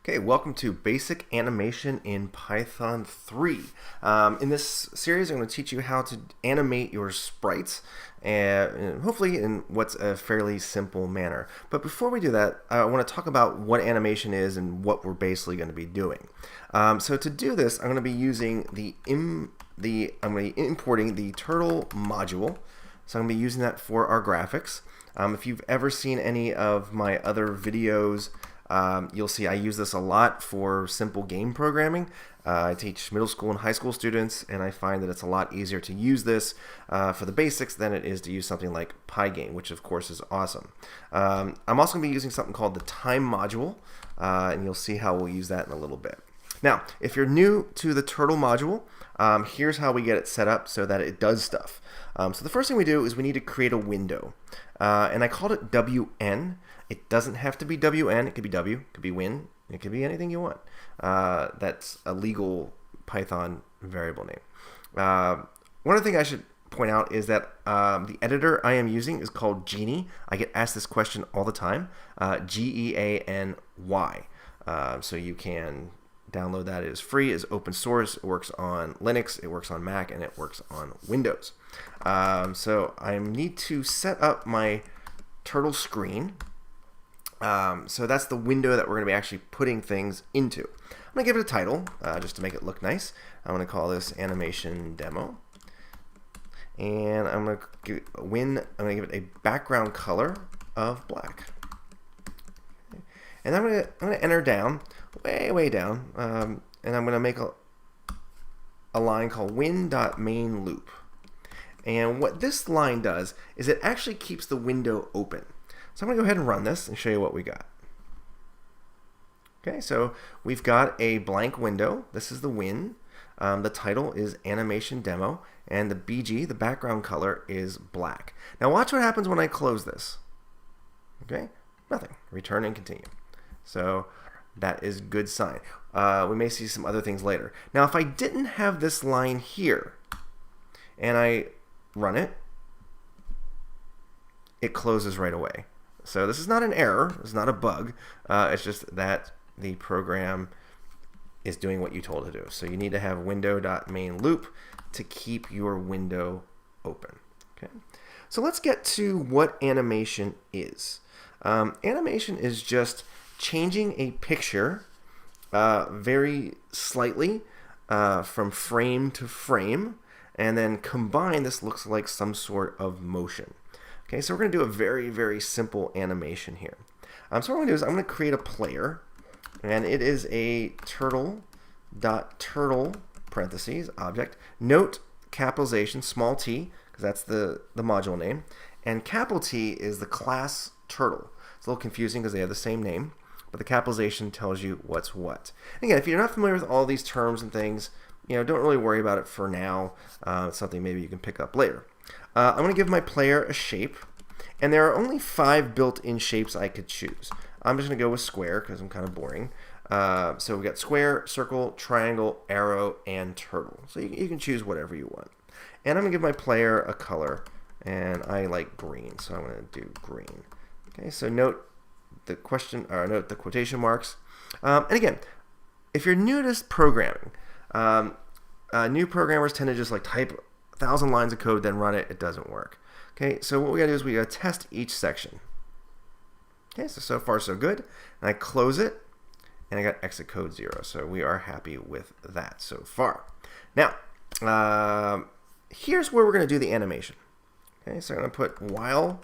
Okay, welcome to Basic Animation in Python 3. In this series, I'm going to teach you how to animate your sprites, and hopefully in what's a fairly simple manner. But before we do that, I want to talk about what animation is and what we're basically going to be doing. So to do this, I'm going to be using I'm going to be importing the Turtle module. So I'm going to be using that for our graphics. If you've ever seen any of my other videos, you'll see I use this a lot for simple game programming. I teach middle school and high school students, and I find that it's a lot easier to use this for the basics than it is to use something like Pygame, which of course is awesome. I'm also going to be using something called the time module, and you'll see how we'll use that in a little bit. Now, if you're new to the Turtle module, here's how we get it set up so that it does stuff. So the first thing we do is we need to create a window, and I called it WN. It doesn't have to be WN. It could be W, it could be win, it could be anything you want. That's a legal Python variable name. One other thing I should point out is that the editor I am using is called Geany. I get asked this question all the time, Geany. So you can download that. It is free, it's open source, it works on Linux, it works on Mac, and it works on Windows. So I need to set up my Turtle screen. So that's the window that we're going to be actually putting things into. I'm going to give it a title just to make it look nice. I'm going to call this animation demo. And I'm going to give it a background color of black. Okay. And I'm going to enter down, way down, and I'm going to make a line called win.mainLoop. And what this line does is it actually keeps the window open. So I'm going to go ahead and run this and show you what we got. Okay, so we've got a blank window. This is the win. The title is animation demo, and the BG, the background color, is black. Now watch what happens when I close this. Okay, nothing. Return and continue. So that is good sign. We may see some other things later. Now if I didn't have this line here and I run it, it closes right away. So this is not an error, it's not a bug, it's just that the program is doing what you told it to do. So you need to have window.mainLoop to keep your window open. Okay. So let's get to what animation is. Animation is just changing a picture very slightly from frame to frame, and then combined this looks like some sort of motion. Okay, so we're going to do a very simple animation here. So what I'm going to do is I'm going to create a player, and it is a turtle parentheses object. Note capitalization small t, because that's the module name, and capital T is the class turtle. It's a little confusing because they have the same name, but the capitalization tells you what's what. And again, if you're not familiar with all these terms and things, don't really worry about it for now. It's something maybe you can pick up later. I'm going to give my player a shape, and there are only 5 built-in shapes I could choose. I'm just going to go with square because I'm kind of boring. So we've got square, circle, triangle, arrow, and turtle. So you can choose whatever you want. And I'm going to give my player a color, and I like green, so I'm going to do green. Okay, so note the quotation marks. And again, if you're new to programming, new programmers tend to just like type 1,000 lines of code, then run it. It doesn't work. Okay, so what we gotta do is we gotta test each section. Okay, so far so good. And I close it, and I got exit code 0. So we are happy with that so far. Now, here's where we're gonna do the animation. Okay, so I'm gonna put while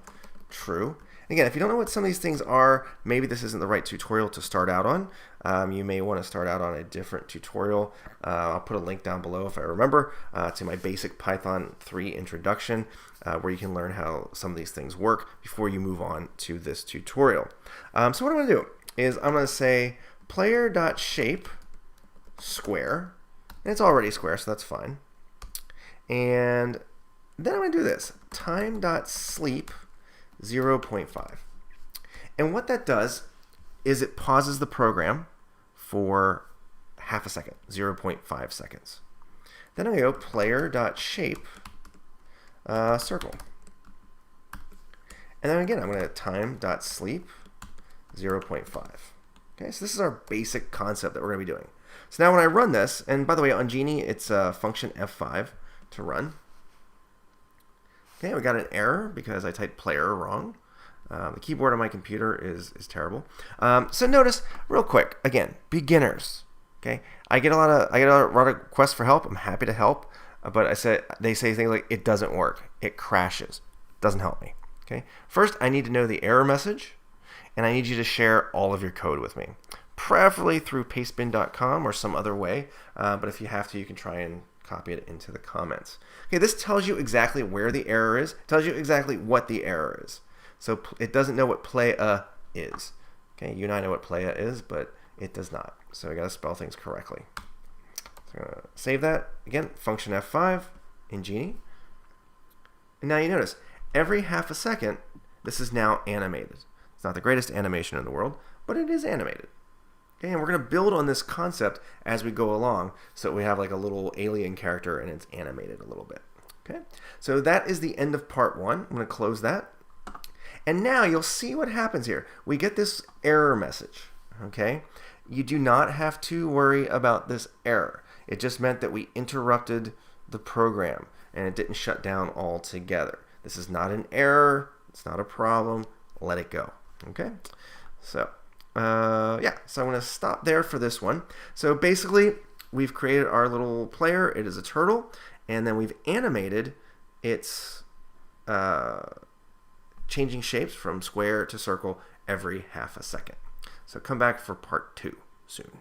true. Again, if you don't know what some of these things are, maybe this isn't the right tutorial to start out on. You may want to start out on a different tutorial. I'll put a link down below if I remember to my basic Python 3 introduction where you can learn how some of these things work before you move on to this tutorial. So what I'm going to do is I'm going to say player.shape square, and it's already square, so that's fine. And then I'm going to do this, time.sleep 0.5. And what that does is it pauses the program for half a second, 0.5 seconds. Then I go player.shape circle. And then again, I'm going to time.sleep 0.5. Okay, so this is our basic concept that we're going to be doing. So now when I run this, and by the way, on Genie, it's function F5 to run. Okay, we got an error because I typed player wrong. The keyboard on my computer is terrible. So notice, real quick, again, beginners. Okay, I get a lot of requests for help. I'm happy to help, but they say things like it doesn't work, it crashes, doesn't help me. Okay, first I need to know the error message, and I need you to share all of your code with me, preferably through pastebin.com or some other way. But if you have to, you can try and copy it into the comments. Okay, this tells you exactly where the error is. It tells you exactly what the error is. So it doesn't know what playa is. Okay, you and I know what playa is, but it does not. So we got to spell things correctly. So I'm going to save that. Again, function F5 in Genie. And now you notice, every half a second, this is now animated. It's not the greatest animation in the world, but it is animated. Okay, and we're going to build on this concept as we go along, so we have like a little alien character and it's animated a little bit. Okay, so that is the end of part 1. I'm going to close that. And now you'll see what happens here. We get this error message. Okay, you do not have to worry about this error. It just meant that we interrupted the program and it didn't shut down altogether. This is not an error. It's not a problem. Let it go. Okay, so yeah, so I'm going to stop there for this one. So basically, we've created our little player. It is a turtle, and then we've animated its changing shapes from square to circle every half a second. So come back for part 2 soon.